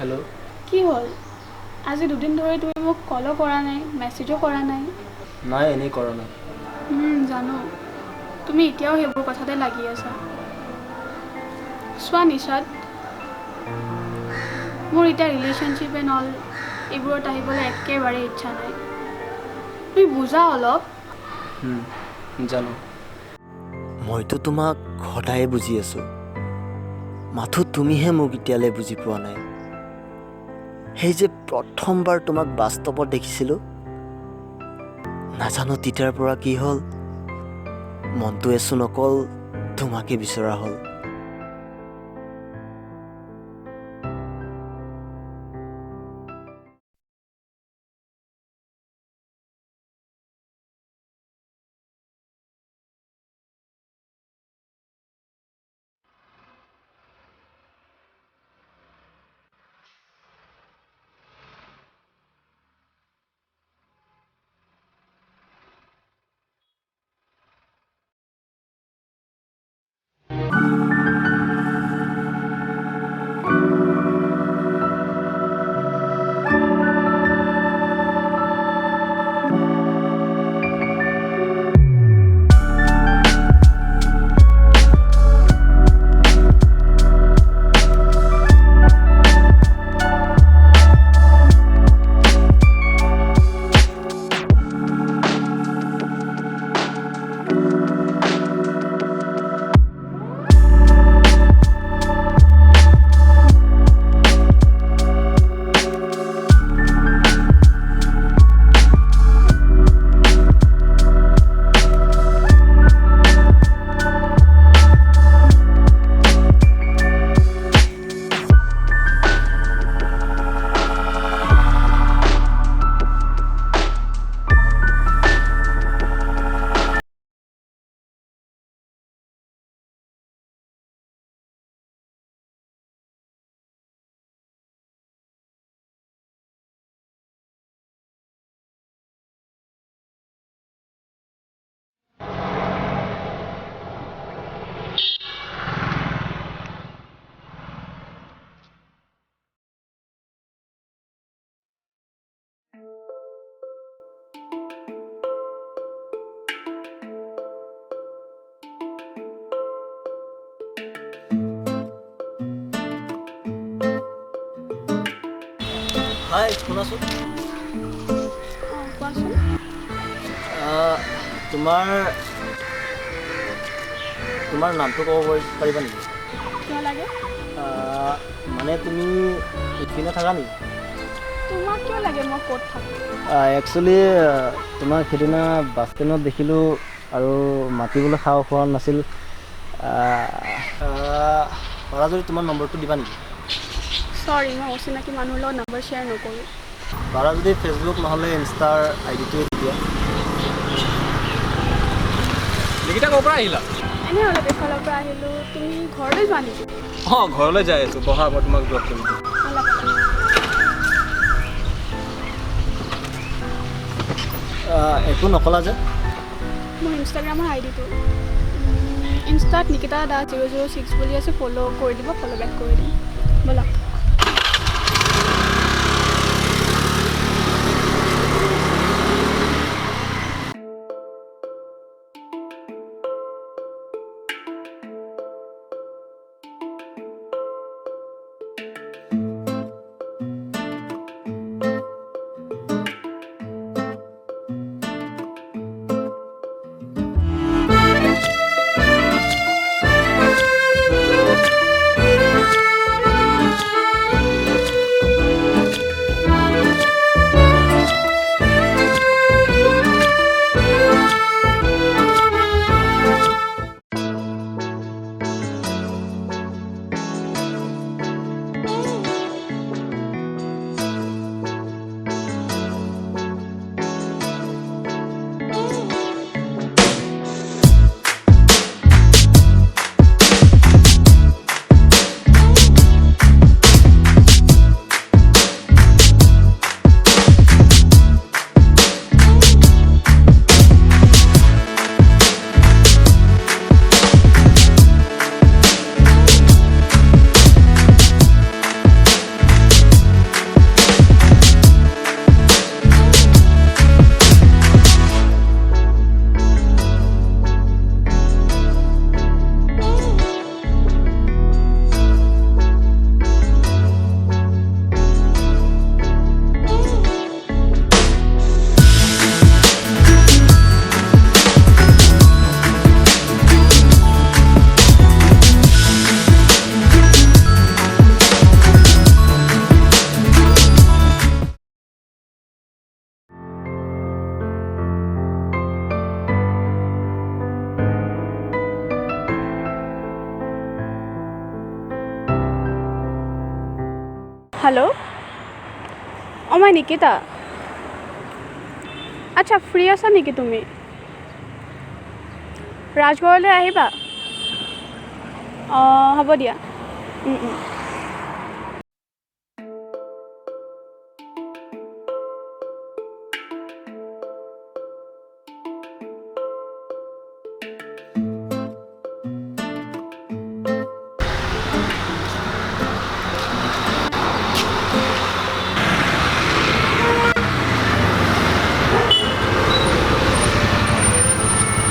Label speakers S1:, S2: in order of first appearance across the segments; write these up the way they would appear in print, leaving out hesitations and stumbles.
S1: Hello'.
S2: কি হ'ল? আজি দুদিন ধৰি তুমি মোক কলো কৰা নাই, মেছেজো কৰা নাই।
S1: নাই, এনেই কৰা নাই।
S2: জানো। তুমি এতিয়াও সেইবোৰ কথাতে লাগি আছা। চোৱা নিশাত, মোৰ এতিয়া ৰিলেশ্যনশ্বিপ এণ্ড অল এইবোৰত আহিবলৈ একেবাৰে ইচ্ছা নাই। তুমি বুজা অলপ।
S1: জানো।
S3: মইতো তোমাক সদায়ে বুজি আছোঁ, মাথো তুমিহে মোক এতিয়ালৈ বুজি পোৱা নাই। সেই যে প্ৰথমবাৰ তোমাক বাস্তৱত দেখিছিলোঁ, নাজানো তেতিয়াৰ পৰা কি হ'ল, মনটোৱে চোন অকল তোমাকে বিচৰা হ'ল। হাই, শুনাচোন।
S2: কোৱাচোন।
S3: তোমাৰ নামটো ক'ব পাৰিবা নেকি?
S2: কিয় লাগে?
S3: মানে তুমি ইপিনে থাকা নেকি?
S2: তোমাক কিয় লাগে মই ক'ত থাকোঁ?
S3: একচুৱেলি তোমাক সেইদিনা বাছ ষ্টেণ্ডত দেখিলোঁ আৰু মাতিবলৈ সাহস হোৱা নাছিল। পাৰা যদি তোমাৰ নম্বৰটো দিবা নেকি?
S2: চৰি, মই অচিনাকি মানুহৰ লগত নম্বৰ শ্বেয়াৰ নকৰোঁ।
S3: পাৰা যদি ফেচবুক নহ'লে ইনষ্টাৰ আইডিটোৱে দি দিয়া।
S1: নিকিতা ক'ৰ পৰা আহিলা?
S2: এনেই অলপ এফালৰ পৰা আহিলোঁ। তুমি ঘৰলৈ যোৱা নেকি?
S1: ঘৰলৈ যাই আছোঁ, বহা মই তোমাক ড্ৰপ কৰিম।
S2: অলপ
S3: একো নকলা যে?
S2: মোৰ ইনষ্টাগ্ৰামৰ আইডিটো ইনষ্টাত নিকিতা দা 006 বুলি আছে, ফ'ল' কৰি দিব, ফ'ল' বেক কৰি দিম। ব'লা। হেল্ল' অঁ মই নিকিতা আচ্ছা ফ্ৰী আছা নেকি তুমি ৰাজগড়লৈ আহিবা অঁ হ'ব দিয়া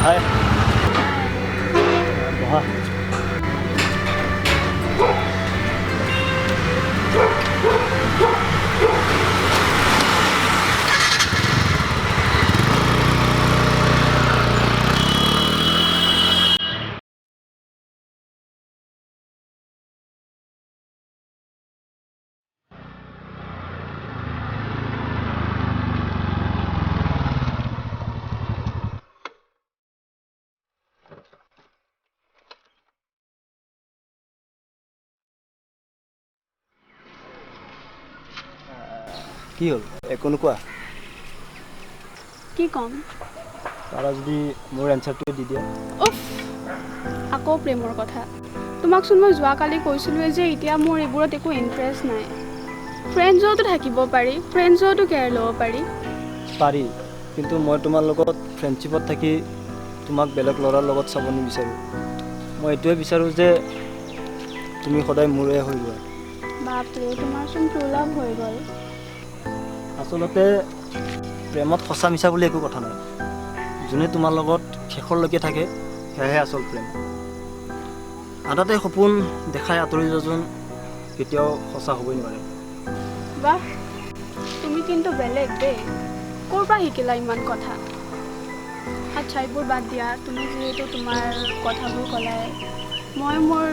S3: হাই বহা কি হ'ল একো নোকোৱা
S2: কি ক'ম
S1: পাৰা যদি মোৰ এনচাৰটোৱে দি দিয়া
S2: উফ আকৌ প্ৰেমৰ কথা তোমাকচোন মই যোৱাকালি কৈছিলোঁৱে যে এতিয়া মোৰ এইবোৰত একো ইণ্টাৰেষ্ট নাই ফ্ৰেণ্ডছতো থাকিব পাৰি ফ্ৰেণ্ডছতো কেয়াৰ ল'ব পাৰি
S1: পাৰি কিন্তু মই তোমাৰ লগত ফ্ৰেণ্ডশ্বিপত থাকি তোমাক বেলেগ ল'ৰাৰ লগত চাব নিবিচাৰোঁ মই এইটোৱে বিচাৰোঁ যে তুমি সদায় মোৰে হৈ যোৱা
S2: বাপৰে তোমাৰচোন ট্ৰু লাভ হৈ গ'ল
S1: আচলতে প্ৰেমত সঁচা মিছা বুলি একো কথা নাই যোনে তোমাৰ লগত শেষৰলৈকে থাকে সেয়াহে আচল প্ৰেম আধাতে সপোন দেখাই আঁতৰি যোৱাজন কেতিয়াও সঁচা হ'বই নোৱাৰে
S2: বাহ তুমি কিন্তু বেলেগ দেই ক'ৰ পৰা শিকিলা ইমান কথা আচ্ছা এইবোৰ বাদ দিয়া তুমি যিহেতু তোমাৰ কথাবোৰ ক'লাই মই মোৰ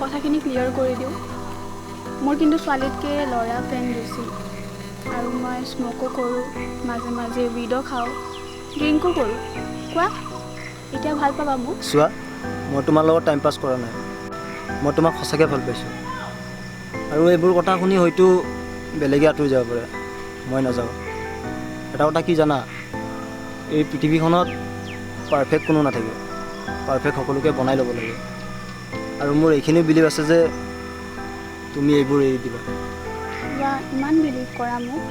S2: কথাখিনি ক্লিয়াৰ কৰি দিওঁ মোৰ কিন্তু ছোৱালীতকৈ ল'ৰা ফ্ৰেণ্ড বেছি আৰু মই স্ম'কো কৰোঁ মাজে মাজে উইডো খাওঁ ড্ৰিংকো কৰোঁ কোৱা এতিয়া ভাল পাবা মোক
S1: চোৱা মই তোমাৰ লগত টাইম পাছ কৰা নাই মই তোমাক সঁচাকৈ ভাল পাইছোঁ আৰু এইবোৰ কথা শুনি হয়তো বেলেগে আঁতৰি যাব পাৰে মই নাযাওঁ এটা কথা কি জানা এই পৃথিৱীখনত পাৰফেক্ট কোনো নাথাকে পাৰফেক্ট সকলোকে বনাই ল'ব লাগে আৰু মোৰ এইখিনিও বিলিভ আছে যে তুমি এইবোৰ এৰি দিবা
S2: বা ইমান বিলিভ কৰা মোক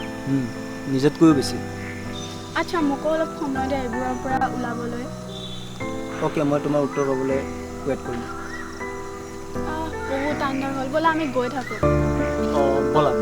S1: নিজতকৈও বেছি
S2: আচ্ছা মোকো অলপ সময় দে এইবোৰৰ পৰা ওলাবলৈ
S1: অ'কে মই তোমাৰ উত্তৰ পাবলৈ ৱেইট কৰিম
S2: বহুত টাইম হ'ল ব'লা আমি গৈ থাকোঁ
S1: অঁ ব'লা